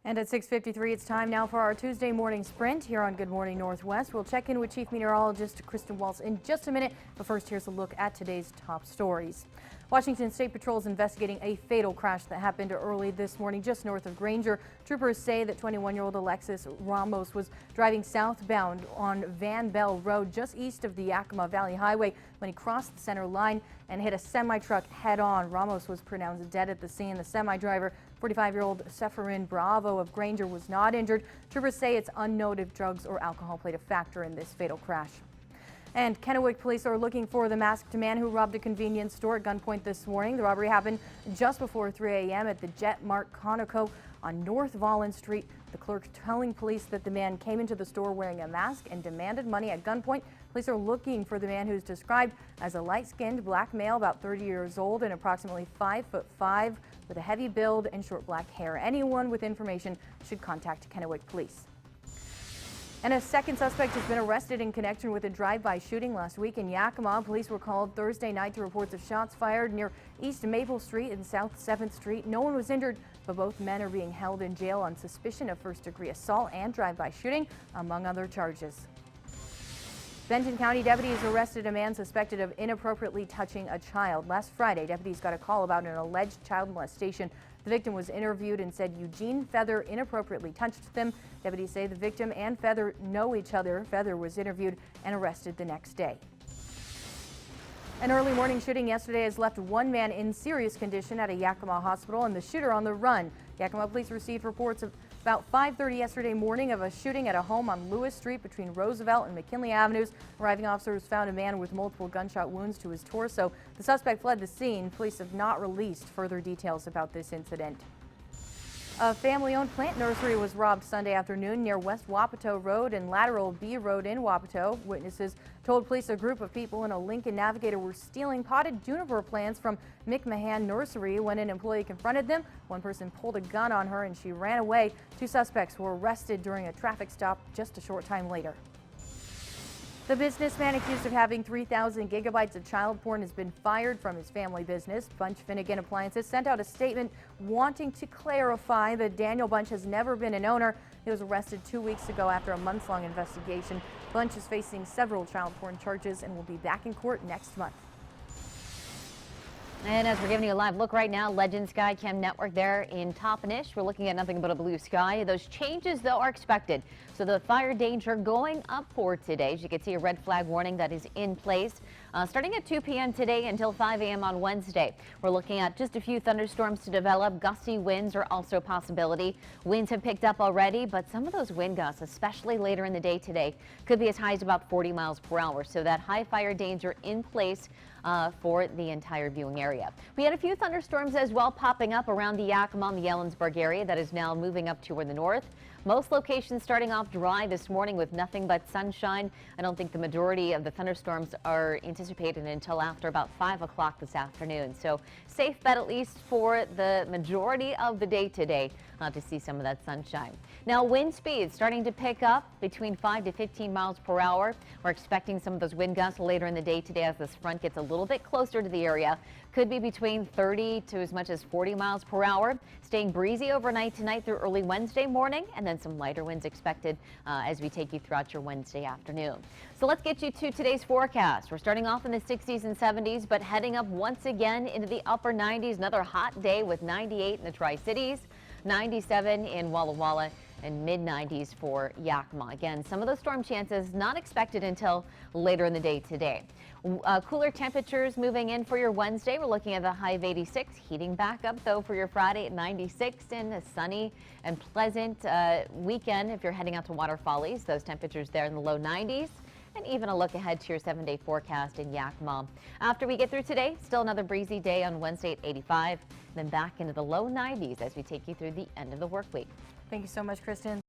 And at 6:53, it's time now for our Tuesday morning sprint here on Good Morning Northwest. We'll check in with Chief Meteorologist Kristen Waltz in just a minute. But first, here's a look at today's top stories. Washington State Patrol is investigating a fatal crash that happened early this morning just north of Granger. Troopers say that 21-year-old Alexis Ramos was driving southbound on Van Bell Road just east of the Yakima Valley Highway when he crossed the center line and hit a semi-truck head-on. Ramos was pronounced dead at the scene. The semi-driver, 45-year-old Sephirin Bravo of Granger, was not injured. Troopers say it's unknown if drugs or alcohol played a factor in this fatal crash. And Kennewick police are looking for the masked man who robbed a convenience store at gunpoint this morning. The robbery happened just before 3 a.m. at the Jet Mart Conoco on North Vollen Street. The clerk telling police that the man came into the store wearing a mask and demanded money at gunpoint. Police are looking for the man who's described as a light-skinned black male about 30 years old and approximately 5'5" with a heavy build and short black hair. Anyone with information should contact Kennewick police. And a second suspect has been arrested in connection with a drive-by shooting last week in Yakima. Police were called Thursday night to reports of shots fired near East Maple Street and South 7th Street. No one was injured, but both men are being held in jail on suspicion of first-degree assault and drive-by shooting, among other charges. Benton County deputies arrested a man suspected of inappropriately touching a child. Last Friday, deputies got a call about an alleged child molestation. The victim was interviewed and said Eugene Feather inappropriately touched them. Deputies say the victim and Feather know each other. Feather was interviewed and arrested the next day. An early morning shooting yesterday has left one man in serious condition at a Yakima hospital and the shooter on the run. Yakima police received reports of about 5:30 yesterday morning of a shooting at a home on Lewis Street between Roosevelt and McKinley Avenues. Arriving officers found a man with multiple gunshot wounds to his torso. The suspect fled the scene. Police have not released further details about this incident. A family-owned plant nursery was robbed Sunday afternoon near West Wapato Road and Lateral B Road in Wapato. Witnesses told police a group of people in a Lincoln Navigator were stealing potted juniper plants from McMahon Nursery. When an employee confronted them, one person pulled a gun on her and she ran away. Two suspects were arrested during a traffic stop just a short time later. The businessman accused of having 3,000 gigabytes of child porn has been fired from his family business. Bunch Finnegan Appliances sent out a statement wanting to clarify that Daniel Bunch has never been an owner. He was arrested 2 weeks ago after a months-long investigation. Bunch is facing several child porn charges and will be back in court next month. And as we're giving you a live look right now, Legend Skycam Network there in Toppenish. We're looking at nothing but a blue sky. Those changes, though, are expected. So the fire danger going up for today. As you can see, a red flag warning that is in place starting at 2 p.m. today until 5 a.m. on Wednesday. We're looking at just a few thunderstorms to develop. Gusty winds are also a possibility. Winds have picked up already, but some of those wind gusts, especially later in the day today, could be as high as about 40 miles per hour. So that high fire danger in place for the entire viewing area. We had a few thunderstorms as well popping up around the Yakima and the Ellensburg area that is now moving up toward the north. Most locations starting off dry this morning with nothing but sunshine. I don't think the majority of the thunderstorms are anticipated until after about 5 o'clock this afternoon. So safe bet at least for the majority of the day today to see some of that sunshine. Now wind speeds starting to pick up between 5 to 15 miles per hour. We're expecting some of those wind gusts later in the day today as this front gets a little bit closer to the area. Could be between 30 to as much as 40 miles per hour. Staying breezy overnight tonight through early Wednesday morning, and then some lighter winds expected as we take you throughout your Wednesday afternoon. So let's get you to today's forecast. We're starting off in the 60s and 70s, but heading up once again into the upper 90s. Another hot day with 98 in the Tri-Cities, 97 in Walla Walla, and mid-90s for Yakima. Again, some of those storm chances not expected until later in the day today. Cooler temperatures moving in for your Wednesday. We're looking at the high of 86, heating back up though for your Friday at 96, and a sunny and pleasant weekend if you're heading out to Water Follies. Those temperatures there in the low 90s. And even a look ahead to your 7-day forecast in Yakima. After we get through today, still another breezy day on Wednesday at 85, then back into the low 90s as we take you through the end of the work week. Thank you so much, Kristen.